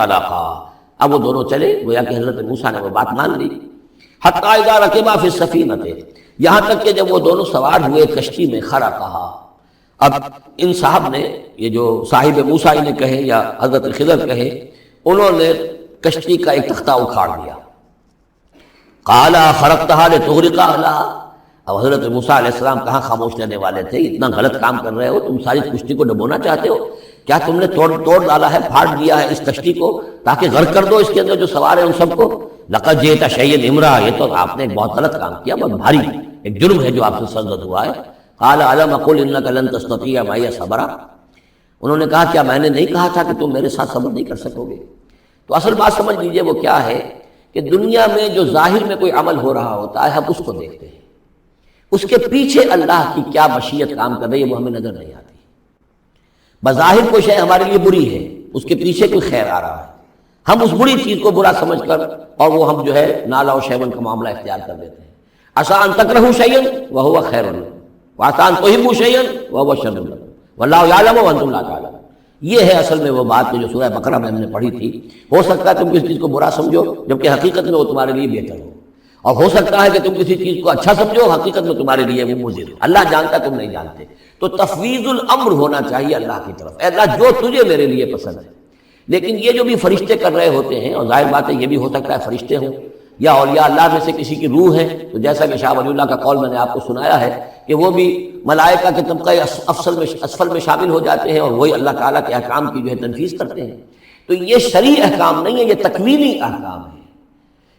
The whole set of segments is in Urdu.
فانطلقا، اب وہ دونوں چلے، گویا کہ حضرت موسیٰ نے وہ بات مان لی. حتی اذا رکبا فی السفینۃ، یہاں تک کہ جب وہ دونوں سوار ہوئے کشتی میں. خرقھا، اب ان صاحب نے، یہ جو صاحب موسیٰ نے کہے یا حضرت خضر کہے، انہوں نے کشتی کا ایک تختہ اکھاڑ دیا. قال خرقتھا لتغرق اہلھا، اب حضرت موسیٰ علیہ السلام کہاں خاموش رہنے والے تھے. اتنا غلط کام کر رہے ہو تم، ساری کشتی کو ڈبونا چاہتے ہو کیا؟ تم نے توڑ ڈالا ہے، پھاڑ دیا ہے اس کشتی کو تاکہ غرق کر دو اس کے اندر جو سوار ہیں ان سب کو. لقد جئت شیئا امرا، یہ تو آپ نے ایک بہت غلط کام کیا، بہت بھاری ایک جرم ہے جو آپ سے سرزد ہوا ہے. قال الم اقل انک لن تستطیع معی صبرا، انہوں نے کہا کیا میں نے نہیں کہا تھا کہ تم میرے ساتھ صبر نہیں کر سکو گے؟ تو اصل بات سمجھ لیجئے وہ کیا ہے کہ دنیا میں جو ظاہر میں کوئی عمل ہو رہا ہوتا ہے ہم اس کو دیکھتے ہیں، اس کے پیچھے اللہ کی کیا مشیت کام کر رہی ہے وہ ہمیں نظر نہیں آتی. بظاہر کوئی شے ہمارے لیے بری ہے، اس کے پیچھے کوئی خیر آ رہا ہے، ہم اس بری چیز کو برا سمجھ کر اور وہ ہم جو ہے نالا و شیون کا معاملہ اختیار کر دیتے ہیں. عسیٰ ان تکرہوا شیئا وہو خیر لکم وعسیٰ ان تحبوا شیئا وہو شر لکم واللہ یعلم وانتم لا تعلمون. یہ ہے اصل میں وہ بات جو سورہ بقرہ میں ہم نے پڑھی تھی. ہو سکتا ہے تم کسی چیز کو برا سمجھو جبکہ حقیقت میں وہ تمہارے لیے بہتر ہو، اور ہو سکتا ہے کہ تم کسی چیز کو اچھا سمجھو، حقیقت میں تمہارے لیے وہ مضر ہو. اللہ جانتا تم نہیں جانتے. تو تفویض الامر ہونا چاہیے اللہ کی طرف، اے اللہ جو تجھے میرے لیے پسند ہے. لیکن یہ جو بھی فرشتے کر رہے ہوتے ہیں، اور ظاہر بات ہے یہ بھی ہو سکتا ہے فرشتے ہوں یا اولیاء اللہ میں سے کسی کی روح ہے، تو جیسا کہ شاہ ولی اللہ کا قول میں نے آپ کو سنایا ہے کہ وہ بھی ملائکہ کے طبقہ اسفل میں شامل ہو جاتے ہیں اور وہی اللہ تعالیٰ کے احکام کی جو ہے تنفیذ کرتے ہیں. تو یہ شرعی احکام نہیں ہے، یہ تکوینی احکام ہے.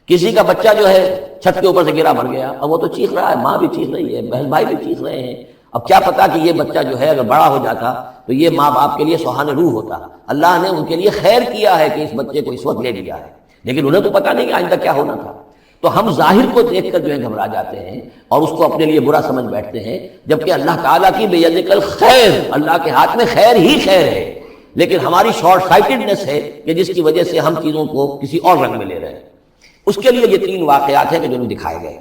کسی کا بچہ جو ہے چھت کے اوپر سے گرا مر گیا، اب وہ تو چیخ رہا ہے، ماں بھی چیخ رہی ہے، بہن بھائی بھی چیخ رہے ہیں. اب کیا پتا کہ یہ بچہ جو ہے اگر بڑا ہو جاتا تو یہ ماں باپ کے لیے سوہان روح ہوتا. اللہ نے ان کے لیے خیر کیا ہے کہ اس بچے کو اس وقت لے لیا ہے، لیکن انہیں تو پتا نہیں کہ آئندہ کیا ہونا تھا. تو ہم ظاہر کو دیکھ کر جو ہے گھبرا جاتے ہیں اور اس کو اپنے لیے برا سمجھ بیٹھتے ہیں، جبکہ اللہ تعالیٰ کی بیدک الخیر، اللہ کے ہاتھ میں خیر ہی خیر ہے. لیکن ہماری شارٹ سائٹڈنس ہے کہ جس کی وجہ سے ہم چیزوں کو کسی اور رنگ میں لے رہے ہیں. اس کے لیے یہ 3 واقعات ہیں کہ جو ہمیں دکھائے گئے.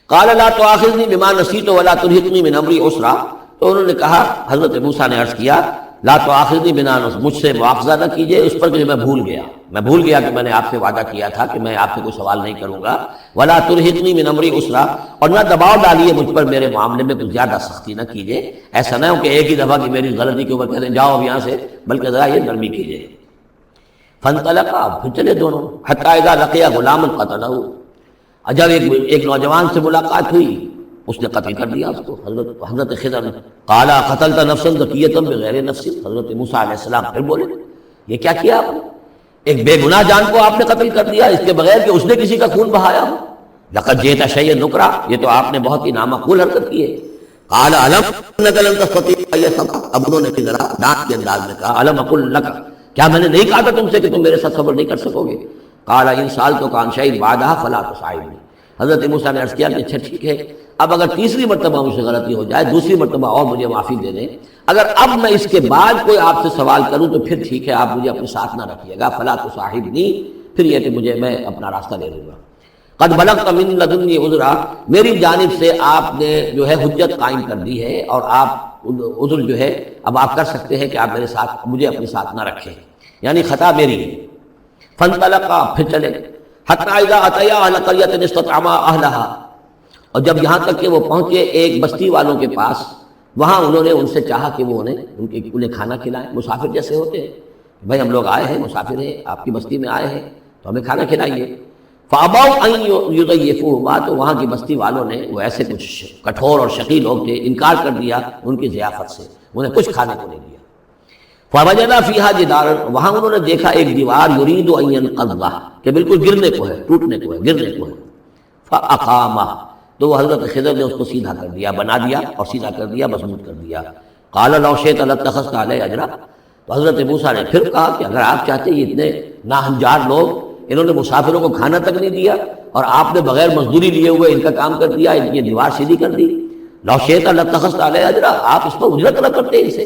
قال لا تؤاخذنی بما نسیت ولا ترهقنی من امری عسرا، تو انہوں نے کہا، حضرت موسیٰ نے عرض کیا لا تؤاخذنی بما نسیت، مجھ سے مواخذہ نہ کیجئے اس پر کہ میں بھول گیا کہ میں نے آپ سے وعدہ کیا تھا کہ میں آپ سے کوئی سوال نہیں کروں گا. ولا ترهقنی من امری عسرا، اور نہ دباؤ ڈالیے مجھ پر میرے معاملے میں، کچھ زیادہ سختی نہ کیجئے. ایسا نہ ہو کہ ایک ہی دفعہ کی میری غلطی کے اوپر کہتے ہیں جاؤ اب یہاں سے، بلکہ ذرا یہ نرمی کیجئے. فانطلقا، پھر چلے دونوں. حتی اذا لقیا غلاما قتلہ، جب ایک نوجوان سے ملاقات ہوئی اس نے قتل کر دیا اس کو، حضرت خضر نے. قال قتلت نفسا زکیۃ بغیر نفس، حضرت موسیٰ علیہ السلام پھر بولے یہ کیا کیا آپ نے؟ ایک بے گناہ جان کو آپ نے قتل کر دیا اس کے بغیر کہ اس نے کسی کا خون بہایا ہو. لقد جئت شیئا نکرا، یہ تو آپ نے بہت ہی نامعقول حرکت کی ہے. قال الم انک لن تستطیع معی صبرا، اب انہوں نے ذرا ڈانٹ کے انداز میں کہا الم اقل لک، کیا میں نے نہیں کہا تھا تم سے کہ تم میرے ساتھ صبر نہیں کر سکو گے؟ قال ان سألتک عن شیء بعدها فلا تصاحبنی، حضرت موسیٰ نے عرض کیا کہ اچھا ٹھیک ہے، اب اگر تیسری مرتبہ مجھ سے غلطی ہو جائے، دوسری مرتبہ اور مجھے معافی دے دیں، اگر اب میں اس کے بعد کوئی آپ سے سوال کروں تو پھر ٹھیک ہے، آپ مجھے اپنے ساتھ نہ رکھیے گا. فلا تصاحبنی، پھر یہ کہ میں اپنا راستہ لے لوں گا. قد بلغت من لدنی عذرا، میری جانب سے آپ نے جو ہے حجت قائم کر دی ہے اور آپ عذر جو ہے اب آپ کر سکتے ہیں کہ آپ میرے ساتھ، مجھے اپنے ساتھ نہ رکھیں، یعنی خطا میری ہے. فانطلقا، پھر چلے. حتی اذا اتیا اہل قریۃ استطعما اہلھا، اور جب یہاں تک کہ وہ پہنچے ایک بستی والوں کے پاس، وہاں انہوں نے ان سے چاہا کہ وہ انہیں کھانا کھلائیں. مسافر جیسے ہوتے ہیں، بھائی ہم لوگ آئے ہیں، مسافر ہیں، آپ کی بستی میں آئے ہیں تو ہمیں کھانا کھلائیے. فابوا ان یضیفوہما، تو وہاں کی بستی والوں نے، وہ ایسے کچھ کٹھور اور شقی لوگ تھے، انکار کر دیا ان کی ضیافت سے، انہیں کچھ کھانے کو نہیں دیا. فوجد فیہا جدارا، وہاں انہوں نے دیکھا ایک دیوار، یرید ان ینقض، کہ بالکل گرنے کو ہے، ٹوٹنے کو ہے، گرنے کو ہے. فاقامہ، تو وہ حضرت خضر نے اس کو سیدھا کر دیا، بنا دیا اور سیدھا کر دیا، مضبوط کر دیا. قال لو شئت لاتخذت علیہ اجرا، تو حضرت موسیٰ نے پھر کہا کہ اگر آپ چاہتے، یہ اتنے ناہنجار لوگ، انہوں نے مسافروں کو کھانا تک نہیں دیا اور آپ نے بغیر مزدوری لیے ہوئے ان کا کام کر دیا، ان کی دیوار سیدھی کر دی. لو شئت لاتخذت علیہ اجرا، آپ اس پر اجرت نہ کرتے ان سے،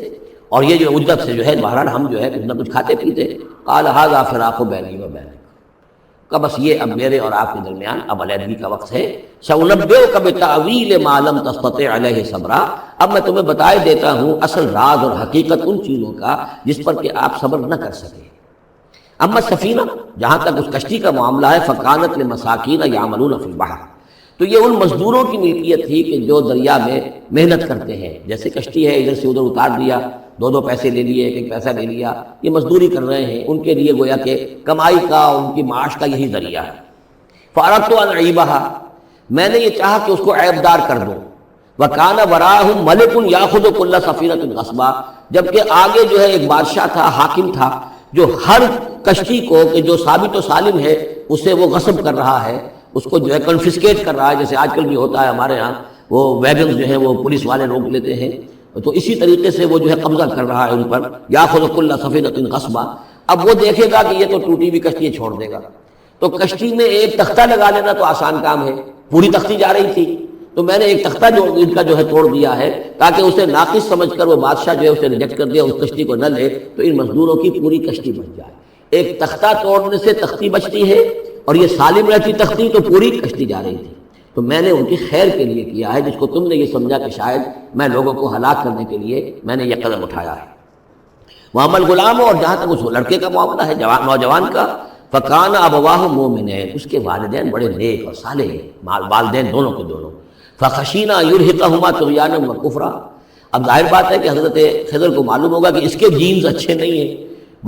اور یہ جو اجرت سے جو ہے بہرحال ہم جو ہے کچھ نہ کچھ کھاتے پیتے. قال ھذا فراق بینی و بینک، کہ بس یہ اب میرے اور آپ کے درمیان اب علیحدگی کا وقت ہے. سأنبئک بتأویل ما لم تستطع علیہ صبرا، اب میں تمہیں بتائے دیتا ہوں اصل راز اور حقیقت ان چیزوں کا جس پر کہ آپ صبر نہ کر سکے. اما سفینہ، جہاں تک اس کشتی کا معاملہ ہے، فکانت لمساکین یعملون فی البحر، تو یہ ان مزدوروں کی ملکیت تھی کہ جو دریا میں محنت کرتے ہیں. جیسے کشتی ہے، ادھر سے ادھر اتار دیا، دو پیسے لے لیے، ایک پیسہ لے لیا، یہ مزدوری کر رہے ہیں، ان کے لیے گویا کہ کمائی کا، ان کی معاش کا یہی ذریعہ ہے. فاردت ان اعیبھا، میں نے یہ چاہا کہ اس کو عیب دار کر دوں. وکان وراءہم ملک یاخذ کل سفینۃ غصبا، جبکہ آگے جو ہے ایک بادشاہ تھا، حاکم تھا، جو ہر کشتی کو کہ جو ثابت و سالم ہے اسے وہ غصب کر رہا ہے، اس کو جو ہے کنفسکیٹ کر رہا ہے. جیسے آج کل بھی ہوتا ہے ہمارے ہاں، وہ ویگنز جو ہیں وہ پولیس والے روک لیتے ہیں، تو اسی طریقے سے وہ جو ہے قبضہ کر رہا ہے ان پر. یاخذ کل سفینۃ غصبا، اب وہ دیکھے گا کہ یہ تو ٹوٹی ہوئی کشتی چھوڑ دے گا، تو کشتی میں ایک تختہ لگا لینا تو آسان کام ہے. پوری تختی جا رہی تھی، تو میں نے ایک تختہ جو ان کا جو ہے توڑ دیا ہے، تاکہ اسے ناقص سمجھ کر وہ بادشاہ جو ہے اسے ریجیکٹ کر دیا، اس کشتی کو نہ لے، تو ان مزدوروں کی پوری کشتی بچ جائے. ایک تختہ توڑنے سے تختی بچتی ہے، اور یہ سالم رہتی تختی تو پوری کشتی جا رہی تھی. تو میں نے ان کی خیر کے لیے کیا ہے، جس کو تم نے یہ سمجھا کہ شاید میں لوگوں کو ہلاک کرنے کے لیے میں نے یہ قدم اٹھایا ہے. وَأَمَّا الْغُلَامُ، اور جہاں تک اس لڑکے کا معاملہ ہے، نوجوان کا، فَكَانَ أَبَوَاهُ مُؤْمِنَيْنِ، اس کے والدین بڑے نیک اور صالح ہیں، والدین دونوں کے دونوں. فَخَشِينَا يُرْهِقَهُمَا طُغْيَانًا وَكُفْرًا، اب ظاہر بات ہے کہ حضرت خضر کو معلوم ہوگا کہ اس کے جینز اچھے نہیں ہیں،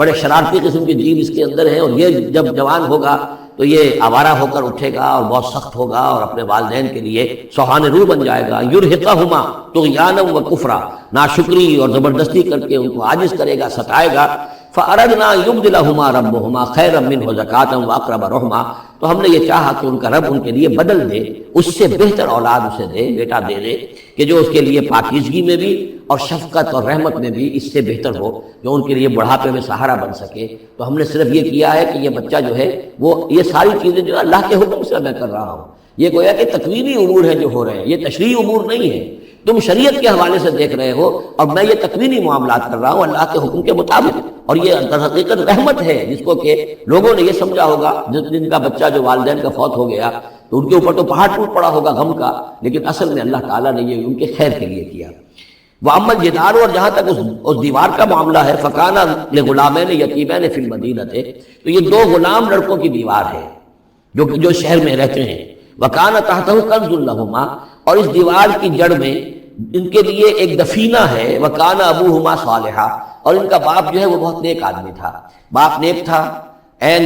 بڑے شرارتی قسم کے جین اس کے اندر ہیں، اور یہ جب جوان ہوگا تو یہ آوارہ ہو کر اٹھے گا اور بہت سخت ہوگا اور اپنے والدین کے لیے سوہان روح بن جائے گا. یرہقہما طغیانا و کفرا، ناشکری اور زبردستی کر کے ان کو عاجز کرے گا، ستائے گا. فاردنا یبدلہما ربہما خیرا منہ زکاۃ واقرب رحما، تو ہم نے یہ چاہا کہ ان کا رب ان کے لیے بدل دے، اس سے بہتر اولاد اسے دے، بیٹا دے دے کہ جو اس کے لیے پاکیزگی میں بھی اور شفقت اور رحمت میں بھی اس سے بہتر ہو، جو ان کے لیے بڑھاپے میں سہارا بن سکے. تو ہم نے صرف یہ کیا ہے کہ یہ بچہ جو ہے وہ یہ ساری چیزیں جو اللہ کے حکم سے میں کر رہا ہوں، یہ گویا کہ تکوینی امور ہیں جو ہو رہے ہیں، یہ تشریعی امور نہیں ہے. تم شریعت کے حوالے سے دیکھ رہے ہو، اور میں یہ تکوینی معاملات کر رہا ہوں اللہ کے حکم کے مطابق. اور یہ در حقیقت رحمت ہے، جس کو کہ لوگوں نے یہ سمجھا ہوگا، جن کا بچہ جو والدین کا فوت ہو گیا تو ان کے اوپر تو پہاڑ ٹوٹ پڑا ہوگا غم کا، لیکن اصل میں اللہ تعالیٰ نے یہ ان کے خیر کے لیے کیا. وَأَمَّا الْجِدَارُ، اور جہاں تک اس دیوار کا معاملہ ہے، فَكَانَ لِغُلَامَيْنِ يَتِيمَيْنِ فِي الْمَدِينَةِ، تو یہ دو غلام لڑکوں کی دیوار ہے جو شہر میں رہتے ہیں. وَكَانَ تَحْتَهُ كَنْزٌ لَهُمَا، اور اس دیوار کی جڑ میں ان کے لیے ایک دفینہ ہے. وَكَانَ أَبُوهُمَا صَالِحًا، اور ان کا باپ جو ہے وہ بہت نیک آدمی تھا، باپ نیک تھا.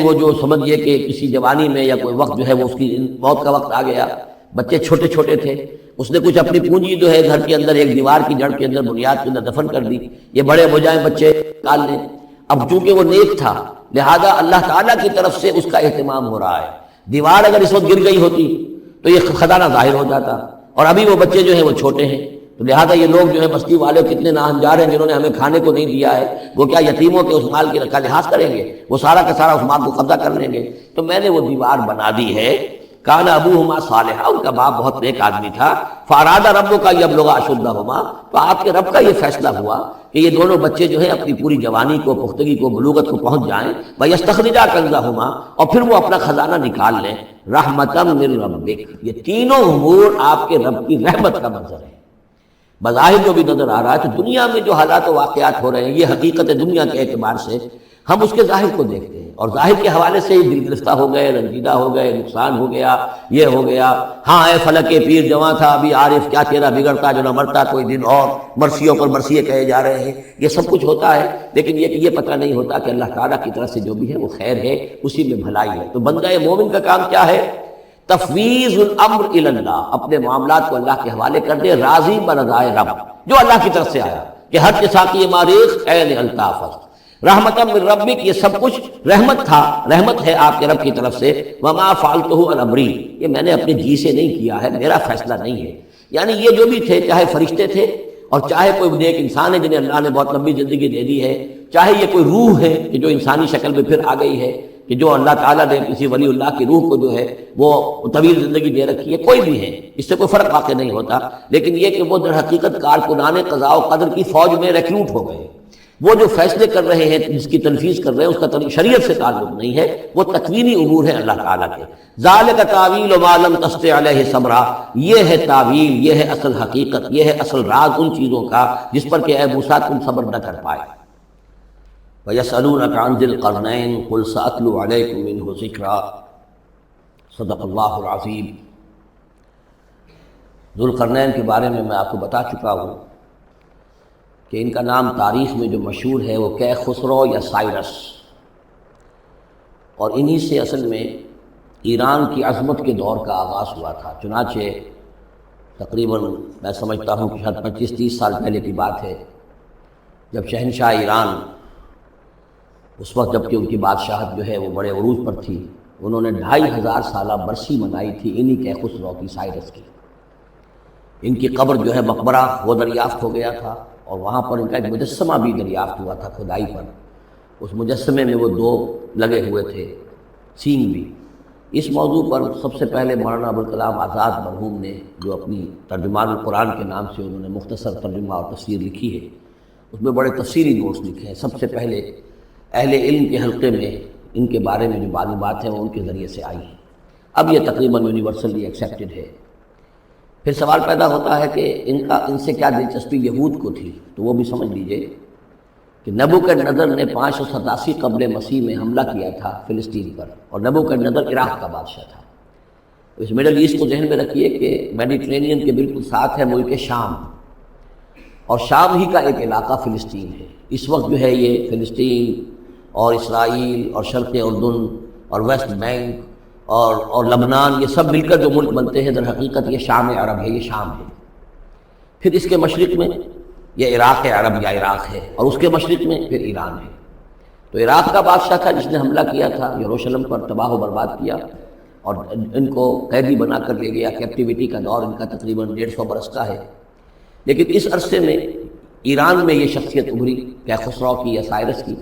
وہ جو سمجھئے کہ کسی جوانی میں یا کوئی وقت جو ہے وہ اس کی موت کا وقت آ گیا، بچے چھوٹے چھوٹے تھے، اس نے کچھ اپنی پونجی جو ہے گھر کے اندر ایک دیوار کی جڑ کے اندر بنیاد کے اندر دفن کر دی. یہ بڑے ہو جائیں بچے نکال لیں. اب چونکہ وہ نیک تھا لہذا اللہ تعالیٰ کی طرف سے اس کا اہتمام ہو رہا ہے. دیوار اگر اس وقت گر گئی ہوتی تو یہ خزانہ ظاہر ہو جاتا، اور ابھی وہ بچے جو ہیں وہ چھوٹے ہیں، تو لہذا یہ لوگ جو ہے بستی والے کتنے ناہنجار ہیں جنہوں نے ہمیں کھانے کو نہیں دیا ہے، وہ کیا یتیموں کے اس مال کی رکھا لحاظ کریں گے؟ وہ سارا کا سارا اس مال کو قبضہ کر لیں گے. تو میں نے وہ دیوار بنا دی ہے. کان ابوہما صالحا، ان کا باپ بہت نیک آدمی تھا. فاراد ربک یبلغ اشدہما، تو آپ کے رب کا یہ فیصلہ ہوا کہ یہ دونوں بچے جو ہیں اپنی پوری جوانی کو، پختگی کو، بلوغت کو پہنچ جائیں. ویستخرجا کنزہما، اور پھر وہ اپنا خزانہ نکال لیں. رحمتا من ربک، یہ تینوں امور آپ کے رب کی رحمت کا منظر ہے. بظاہر جو بھی نظر آ رہا ہے، تو دنیا میں جو حالات و واقعات ہو رہے ہیں یہ حقیقت دنیا کے اعتبار سے ہم اس کے ظاہر کو دیکھتے ہیں، اور ظاہر کے حوالے سے ہی دل گرفتہ ہو گئے، رنجیدہ ہو گئے، نقصان ہو گیا، یہ ہو گیا. ہاں اے فلک کے پیر جواں تھا ابھی عارف، کیا تیرا بگڑتا جو نہ مرتا کوئی دن اور، مرثیوں پر مرثیے کہے جا رہے ہیں. یہ سب کچھ ہوتا ہے، لیکن یہ پتہ نہیں ہوتا کہ اللہ تعالیٰ کی طرف سے جو بھی ہے وہ خیر ہے، اسی میں بھلائی ہے. تو بندہ مومن کا کام کیا ہے؟ تفویض الامر الی اللہ، اپنے معاملات کو اللہ کے حوالے کر دے، راضی برضائے رب، جو اللہ کی طرف سے آیا. کہ ہر کے ساقی ماریخ عین الطاف رحمتا من ربک، یہ سب کچھ رحمت تھا، رحمت ہے آپ کے رب کی طرف سے. وما فعلتہ عن امری، یہ میں نے اپنے جی سے نہیں کیا ہے، میرا فیصلہ نہیں ہے. یعنی یہ جو بھی تھے، چاہے فرشتے تھے اور چاہے کوئی نیک انسان ہے جنہیں اللہ نے بہت لمبی زندگی دے دی ہے، چاہے یہ کوئی روح ہے کہ جو انسانی شکل میں پھر آ گئی ہے، کہ جو اللہ تعالیٰ نے کسی ولی اللہ کی روح کو جو ہے وہ طویل زندگی دے رکھی ہے، کوئی بھی ہے، اس سے کوئی فرق واقع نہیں ہوتا. لیکن یہ کہ وہ در حقیقت کارکنان قضاء و قدر کی فوج میں ریکروٹ ہو گئے. وہ جو فیصلے کر رہے ہیں، جس کی تنفیذ کر رہے ہیں، اس کا شریعت سے تعلق نہیں ہے، وہ تکوینی امور ہیں اللہ تعالیٰ کے. ذالک تعویل ما لم تستطع علیہ صبرا، یہ ہے تعویل، یہ ہے اصل حقیقت، یہ ہے اصل راز ان چیزوں کا جس پر کہ اے موسیٰ تم صبر نہ کر پائے. وَيَسْأَلُونَكَ عَنْ ذِي الْقَرْنَيْنِ قُلْ سَأَتْلُو عَلَيْكُم مِّنْهُ ذِكْرًا صدق اللہ العظیم۔ ذوالقرنین کے بارے میں آپ کو بتا چکا ہوں کہ ان کا نام تاریخ میں جو مشہور ہے وہ کیخسرو یا سائرس، اور انہی سے اصل میں ایران کی عظمت کے دور کا آغاز ہوا تھا۔ چنانچہ تقریباً میں سمجھتا ہوں کہ شاید 25-30 سال پہلے کی بات ہے، جب شہنشاہ ایران اس وقت جب کہ ان کی بادشاہت جو ہے وہ بڑے عروج پر تھی، انہوں نے 2500 سالہ برسی منائی تھی انہی کیخسرو کی، سائرس کی۔ ان کی قبر جو ہے مقبرہ وہ دریافت ہو گیا تھا، اور وہاں پر ان کا ایک مجسمہ بھی دریافت ہوا تھا کھدائی پر۔ اس مجسمے میں وہ 2 لگے ہوئے تھے، سینگ بھی۔ اس موضوع پر سب سے پہلے مولانا ابوالکلام آزاد مرحوم نے، جو اپنی ترجمان القرآن کے نام سے انہوں نے مختصر ترجمہ اور تفسیر لکھی ہے، اس میں بڑے تفصیلی نوٹس لکھے ہیں۔ سب سے پہلے اہل علم کے حلقے میں ان کے بارے میں جو معلومات ہیں وہ ان کے ذریعے سے آئی ہیں، اب یہ تقریباً یونیورسلی ایکسیپٹڈ ہے۔ پھر سوال پیدا ہوتا ہے کہ ان سے کیا دلچسپی یہود کو تھی، تو وہ بھی سمجھ لیجئے کہ نبوکدنضر نے 587 قبل مسیح میں حملہ کیا تھا فلسطین پر، اور نبوکدنضر عراق کا بادشاہ تھا۔ اس مڈل ایسٹ کو ذہن میں رکھیے کہ میڈیٹرینین کے بالکل ساتھ ہے ملک شام، اور شام ہی کا ایک علاقہ فلسطین ہے۔ اس وقت جو ہے یہ فلسطین اور اسرائیل اور شرق اردن اور ویسٹ بینک اور لبنان، یہ سب مل کر جو ملک بنتے ہیں، در حقیقت یہ شام عرب ہے، یہ شام ہے۔ پھر اس کے مشرق میں یہ عراق عرب یا عراق ہے، اور اس کے مشرق میں پھر ایران ہے۔ تو عراق کا بادشاہ تھا جس نے حملہ کیا تھا یروشلم پر، تباہ و برباد کیا، اور ان کو قیدی بنا کر لے گیا۔ کیپٹیوٹی کا دور ان کا تقریباً 150 برس کا ہے۔ لیکن اس عرصے میں ایران میں یہ شخصیت ابھری کیخسرو کی یا سائرس کی۔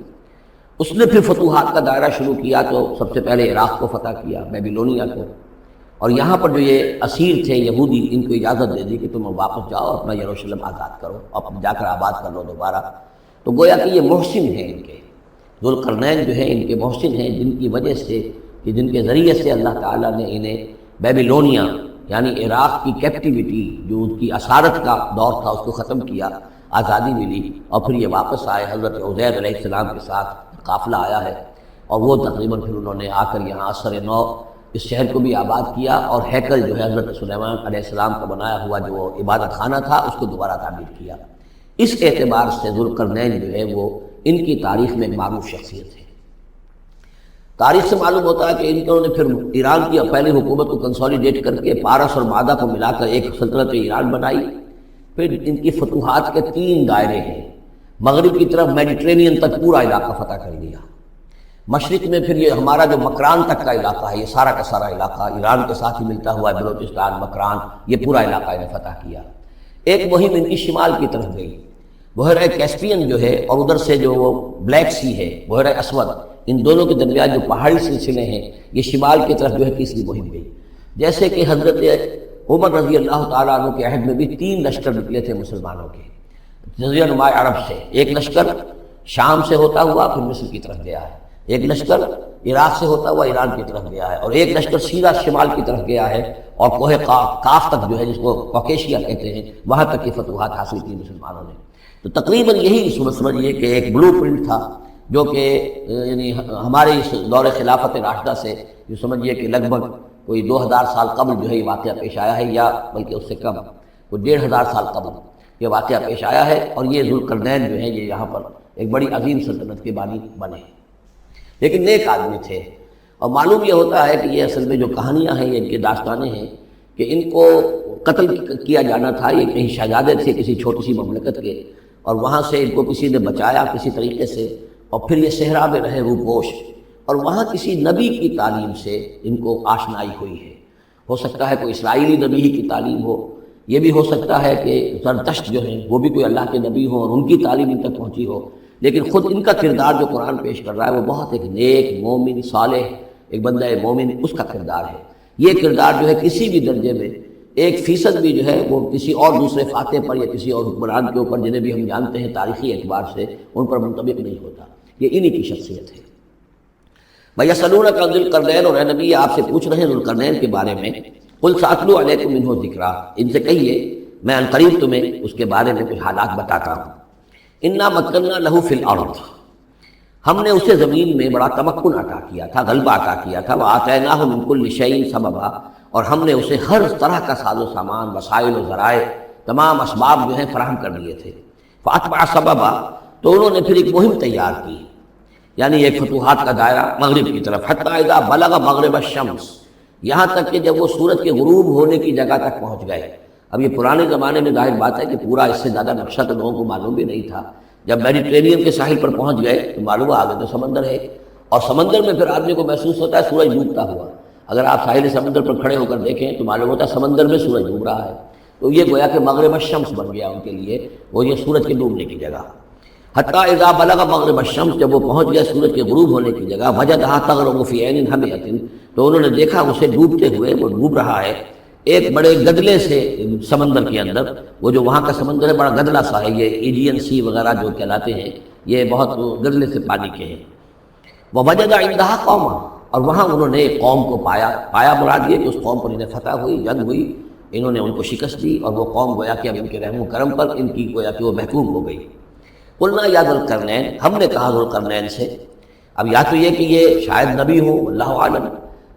اس نے پھر فتوحات کا دائرہ شروع کیا، تو سب سے پہلے عراق کو فتح کیا، بیبیلونیا کو، اور یہاں پر جو یہ اسیر تھے یہودی، ان کو اجازت دے دی کہ تم واپس جاؤ، اپنا یروشلم آزاد کرو، اب جا کر آباد کر لو دوبارہ۔ تو گویا کہ یہ محسن ہیں، ان کے ذوالقرنین جو ہیں ان کے محسن ہیں، جن کی وجہ سے کہ جن کے ذریعے سے اللہ تعالیٰ نے انہیں بیبیلونیا یعنی عراق کی کیپٹیوٹی جو ان کی اسارت کا دور تھا اس کو ختم کیا، آزادی ملی، اور پھر یہ واپس آئے۔ حضرت عزیر علیہ السلام کے ساتھ قافلہ آیا ہے، اور وہ تقریباً پھر انہوں نے آ کر یہاں عصر نو اس شہر کو بھی آباد کیا، اور ہیکل جو ہے حضرت سلیمان علیہ السلام کا بنایا ہوا جو وہ عبادت خانہ تھا اس کو دوبارہ تعمیر کیا۔ اس اعتبار سے ذوالقرنین جو ہے وہ ان کی تاریخ میں ایک معروف شخصیت ہے۔ تاریخ سے معلوم ہوتا ہے کہ انہوں نے پھر ایران کی پہلی حکومت کو کنسولیڈیٹ کر کے پارس اور مادہ کو ملا کر ایک سلطنت ایران بنائی۔ پھر ان کی فتوحات کے 3 دائرے ہیں۔ مغرب کی طرف میڈیٹرینین تک پورا علاقہ فتح کر لیا، مشرق میں پھر یہ ہمارا جو مکران تک کا علاقہ ہے، یہ سارا کا سارا علاقہ ایران کے ساتھ ہی ملتا ہوا ہے، بلوچستان، مکران، یہ پورا علاقہ انہیں فتح کیا۔ ایک مہم ان کی شمال کی طرف گئی، بحیرہ کیسپین جو ہے، اور ادھر سے جو وہ بلیک سی ہے، بحیرہ اسود، ان دونوں کے درمیان جو پہاڑی سلسلے ہیں، یہ شمال کی طرف جو ہے تیسری مہم گئی۔ جیسے کہ حضرت عمر رضی اللہ تعالیٰ عنہ کے عہد میں بھی 3 لشکر نکلے تھے مسلمانوں کے جزیرہ نما عرب سے۔ ایک لشکر شام سے ہوتا ہوا پھر مصر کی طرف گیا ہے، ایک لشکر عراق سے ہوتا ہوا ایران کی طرف گیا ہے، اور ایک لشکر سیدھا شمال کی طرف گیا ہے، اور کوہ کاف تک جو ہے، جس کو کوکیشیا کہتے ہیں، وہاں تک کی فتوحات حاصل کی مسلمانوں نے۔ تو تقریباً یہی سمجھیے کہ ایک بلو پرنٹ تھا جو کہ یعنی ہمارے اس دور خلافت راشدہ سے جو سمجھیے کہ لگ بھگ کوئی 2000 سال قبل جو ہے یہ واقعہ پیش آیا ہے، یا بلکہ اس سے کم، کوئی 1500 سال قبل یہ واقعہ پیش آیا ہے، اور یہ ذوالقرنین جو ہے یہ یہاں پر ایک بڑی عظیم سلطنت کے بانی بنے، لیکن نیک آدمی تھے۔ اور معلوم یہ ہوتا ہے کہ یہ اصل میں جو کہانیاں ہیں، یہ ان کے داستانیں ہیں کہ ان کو قتل کیا جانا تھا۔ یہ کہیں شہزادے تھے کسی چھوٹی سی مملکت کے، اور وہاں سے ان کو کسی نے بچایا کسی طریقے سے، اور پھر یہ صحرا میں رہے روپوش، اور وہاں کسی نبی کی تعلیم سے ان کو آشنائی ہوئی ہے۔ ہو سکتا ہے کوئی اسرائیلی نبی ہی کی تعلیم ہو، یہ بھی ہو سکتا ہے کہ زرتشت جو ہیں وہ بھی کوئی اللہ کے نبی ہو اور ان کی تعلیم ان تک پہنچی ہو، لیکن خود ان کا کردار جو قرآن پیش کر رہا ہے وہ بہت ایک نیک مومن صالح ایک بندہ مومن اس کا کردار ہے۔ یہ کردار جو ہے کسی بھی درجے میں 1% بھی جو ہے وہ کسی اور دوسرے فاتح پر یا کسی اور حکمران کے اوپر جنہیں بھی ہم جانتے ہیں تاریخی اعتبار سے ان پر منطبق نہیں ہوتا، یہ انہی کی شخصیت ہے۔ وَيَسْأَلُونَكَ عَنِ ذِي الْقَرْنَيْنِ، اور اے نبی آپ سے پوچھ رہے ہیں ذوالقرنین کے بارے میں، قُلْ سَأَتْلُو عَلَيْكُم مِّنْهُ ذِكْرًا، ان سے کہیے میں عنقریب تمہیں اس کے بارے میں کچھ حالات بتاتا ہوں۔ اِنَّا مَكَّنَّا لَهُ فِي الْأَرْضِ، ہم نے اسے زمین میں بڑا تمکن عطا کیا تھا، غلبہ عطا کیا تھا، وآتیناہ من کل شیء سببا، اور ہم نے اسے ہر طرح کا ساز و سامان، وسائل و ذرائع، تمام اسباب جو ہیں فراہم کر دیے تھے۔ فاتبع سببا، تو انہوں نے پھر ایک مہم تیار کی، یعنی ایک فتوحات کا دائرہ مغرب کی طرف، حتی اذا بلغ مغرب الشمس، یہاں تک کہ جب وہ سورج کے غروب ہونے کی جگہ تک پہنچ گئے۔ اب یہ پرانے زمانے میں ظاہر بات ہے کہ پورا اس سے زیادہ نقشہ تو لوگوں کو معلوم بھی نہیں تھا، جب میڈیٹرینین کے ساحل پر پہنچ گئے تو معلوم آگے تو سمندر ہے، اور سمندر میں پھر آدمی کو محسوس ہوتا ہے سورج ڈوبتا ہوا۔ اگر آپ ساحل سمندر پر کھڑے ہو کر دیکھیں تو معلوم ہوتا ہے سمندر میں سورج ڈوب رہا ہے، تو یہ گویا کہ مغرب الشمس بن گیا ان کے لیے، وہ یہ سورج کے ڈوبنے کی جگہ۔ حتیٰ اذا بلغ مغرب الشمس، جب وہ پہنچ گیا سورج کے غروب ہونے کی جگہ، وجدہا تغرب فی عین حمیۃ، تو انہوں نے دیکھا اسے ڈوبتے ہوئے، وہ ڈوب رہا ہے ایک بڑے گدلے سے سمندر کے اندر۔ وہ جو وہاں کا سمندر ہے بڑا گدلا سا ہے، یہ ایجین سی وغیرہ جو کہلاتے ہیں، یہ بہت گدلے سے پانی کے ہیں۔ ووجد عندہا قوما، اور وہاں انہوں نے ایک قوم کو پایا مراد یہ کہ اس قوم پر انہیں فتح ہوئی، جنگ ہوئی، انہوں نے ان کو شکست دی، اور وہ قوم گویا کہ اب ان کے رحم و کرم پر ان کی گویا کہ وہ محکوم ہو گئی۔ قلنا یا ذوالقرنین، ہم نے کہا ذوالقرنین سے، اب یا تو یہ کہ یہ شاید نبی ہو، اللہ عالم،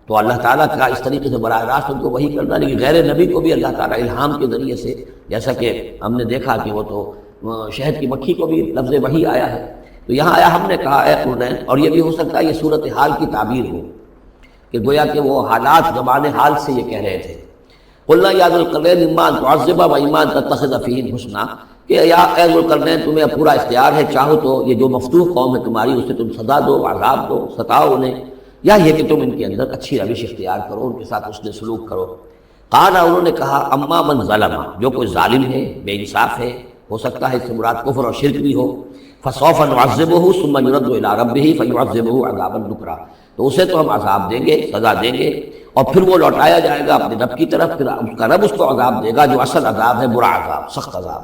تو اللہ تعالیٰ کا اس طریقے سے براہ راست ان کو وحی کرنا، لیکن غیر نبی کو بھی اللہ تعالیٰ الہام کے ذریعے سے، جیسا کہ ہم نے دیکھا کہ وہ تو شہد کی مکھی کو بھی لفظ وحی آیا ہے، تو یہاں آیا ہم نے کہا اے قرنین، اور یہ بھی ہو سکتا ہے یہ صورتحال کی تعبیر ہو کہ گویا کہ وہ حالات زبان حال سے یہ کہہ رہے تھے۔ قلنا یا ذوالقرنین اما ان تعذب و اما ان تتخذ فیہم حسنا، کہ یا اے ذوالقرنین تمہیں پورا اختیار ہے، چاہو تو یہ جو مفتوح قوم ہے تمہاری اسے تم سزا دو، عذاب دو، ستاؤ انہیں، یا یہ کہ تم ان کے اندر اچھی روش اختیار کرو، ان کے ساتھ حسن سلوک کرو۔ قال، انہوں نے کہا اما من ظلم، جو کوئی ظالم ہے، بے انصاف ہے، ہو سکتا ہے اس سے مراد کفر اور شرک بھی ہو، فسوف نعذبہ ثم یرد الی ربہ فیعذبہ عذابا نکرا، تو اسے تو ہم عذاب دیں گے، سزا دیں گے، اور پھر وہ لوٹایا جائے گا اپنے رب کی طرف، پھر اس کا رب اس کو عذاب دے گا جو اصل عذاب ہے، برا عذاب، سخت عذاب۔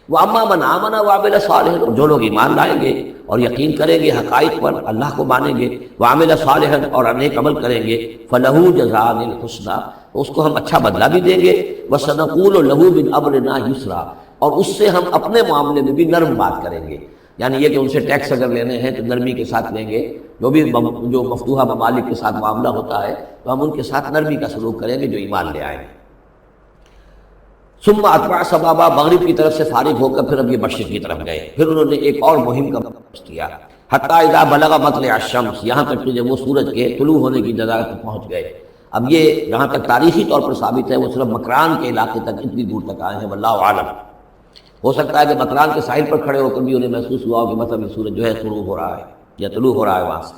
وَأَمَّا مَنْ آمَنَ وَعَمِلَ صَالِحًا، جو لوگ ایمان لائیں گے اور یقین کریں گے حقائق پر، اللہ کو مانیں گے، وَعَمِلَ صَالِحًا، اور نیک عمل کریں گے، فَلَهُ جَزَاءً الْحُسْنَىٰ، اس کو ہم اچھا بدلہ بھی دیں گے، وَسَنَقُولُ لَهُ مِنْ أَمْرِنَا يُسْرًا، اور اس سے ہم اپنے معاملے میں بھی نرم بات کریں گے، یعنی یہ کہ ان سے ٹیکس اگر لینے ہیں تو نرمی کے ساتھ لیں گے، جو مفتوحہ ممالک کے ساتھ معاملہ ہوتا ہے تو ہم ان کے ساتھ نرمی کا سلوک کریں گے جو ایمان لے آئیں گے۔ ثم اتبع سبابا، مغرب کی طرف سے فارغ ہو کر پھر اب یہ مشرق کی طرف گئے، پھر انہوں نے ایک اور مہم کا بندوبست کیا، حتی اذا بلغ مطلع الشمس، یہاں تک کہ جب وہ سورج کے طلوع ہونے کی جگہ تک پہنچ گئے۔ اب یہ جہاں تک تاریخی طور پر ثابت ہے وہ صرف مکران کے علاقے تک اتنی دور تک آئے ہیں، واللہ عالم، ہو سکتا ہے کہ مکران کے ساحل پر کھڑے ہو کر بھی انہیں محسوس ہوا ہو کہ مطلب یہ سورج جو ہے طلوع ہو رہا ہے یا طلوع ہو رہا ہے وہاں سے،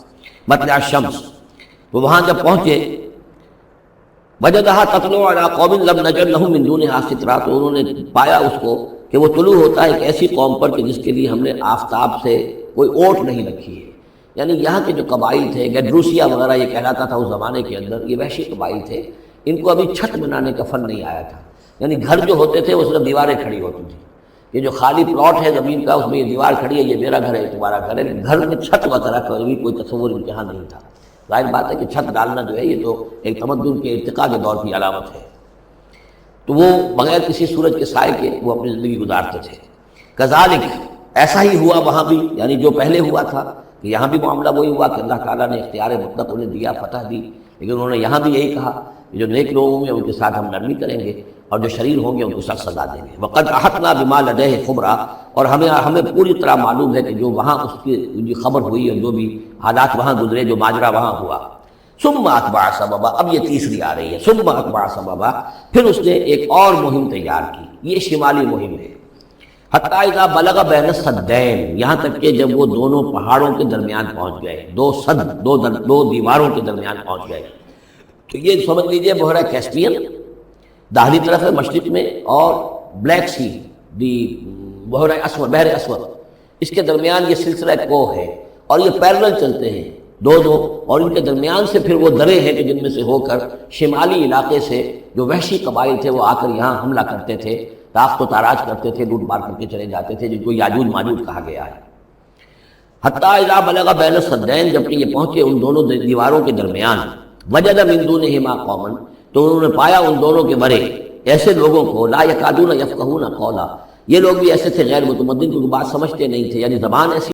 مطلع الشمس، تو وہاں جب پہنچے، وجدہا تطلع علی قوم لم نجعل لہم من دونہا سترا، تو انہوں نے پایا اس کو کہ وہ طلوع ہوتا ہے ایک ایسی قوم پر کہ جس کے لیے ہم نے آفتاب سے کوئی اوٹ نہیں رکھی ہے، یعنی یہاں کے جو قبائل تھے، گیڈروسیا وغیرہ یہ کہلاتا تھا اس زمانے کے اندر، یہ وحشی قبائل تھے، ان کو ابھی چھت بنانے کا فن نہیں آیا تھا، یعنی گھر جو ہوتے تھے وہ صرف دیواریں کھڑی ہوتی تھیں، یہ جو خالی پلاٹ ہے زمین کا اس میں یہ دیوار کھڑی ہے، یہ میرا گھر ہے، تمہارا گھر ہے، گھر میں چھت وغیرہ کا بھی کوئی تصور امتحان نہیں تھا۔ ظاہر بات ہے کہ چھت ڈالنا جو ہے یہ تو ایک تمدن کے ارتقاء کے دور کی علامت ہے، تو وہ بغیر کسی سورج کے سائے کے وہ اپنی زندگی گزارتے تھے۔ کذالک، ایسا ہی ہوا وہاں بھی، یعنی جو پہلے ہوا تھا کہ یہاں بھی معاملہ وہی ہوا کہ اللہ تعالیٰ نے اختیار مطلق انہیں دیا، فتح دی، لیکن انہوں نے یہاں بھی یہی کہا کہ جو نیک لوگ ہوں گے ان کے ساتھ ہم نرمی کریں گے اور جو شریر ہوں گے ان کو سخت سزا دیں گے۔ وقد احطنا بما لدیہ خبرا، اور ہمیں پوری طرح معلوم ہے کہ جو وہاں اس کی خبر ہوئی اور جو بھی حالات وہاں گزرے، جو ماجرا وہاں ہوا۔ ثم اتبع سببا، اب یہ تیسری آ رہی ہے، ثم اتبع سببا، پھر اس نے ایک اور مہم تیار کی، یہ شمالی مہم ہے۔ حتی اذا بلغ بین السدین، یہاں تک کہ جب وہ دونوں پہاڑوں کے درمیان پہنچ گئے، دو دیواروں کے درمیان پہنچ گئے، تو یہ سمجھ لیجئے بحیرہ کیسپیئن داہلی طرف ہے مشرق میں، اور بلیک سی بحر اسود، اس کے درمیان یہ سلسلہ کوہ ہے، اور یہ پیرلل چلتے ہیں دو، اور ان کے درمیان سے پھر وہ درے ہیں کہ جن میں سے ہو کر شمالی علاقے سے جو وحشی قبائل تھے وہ آ کر یہاں حملہ کرتے تھے، تاخت و تاراج کرتے تھے، لوٹ مار کر کے چلے جاتے تھے، جن کو یاجوج ماجوج کہا گیا ہے۔ حتی اذا بلغ بین السدین، جبکہ یہ پہنچے ان دونوں دیواروں کے درمیان، وجد من دونہما قوما، تو انہوں نے پایا ان دونوں کے برے ایسے لوگوں کو، لا یکادون یفقہون قولا، یہ لوگ بھی ایسے تھے غیر متمدن، کیونکہ بات سمجھتے نہیں تھے، یعنی زبان ایسی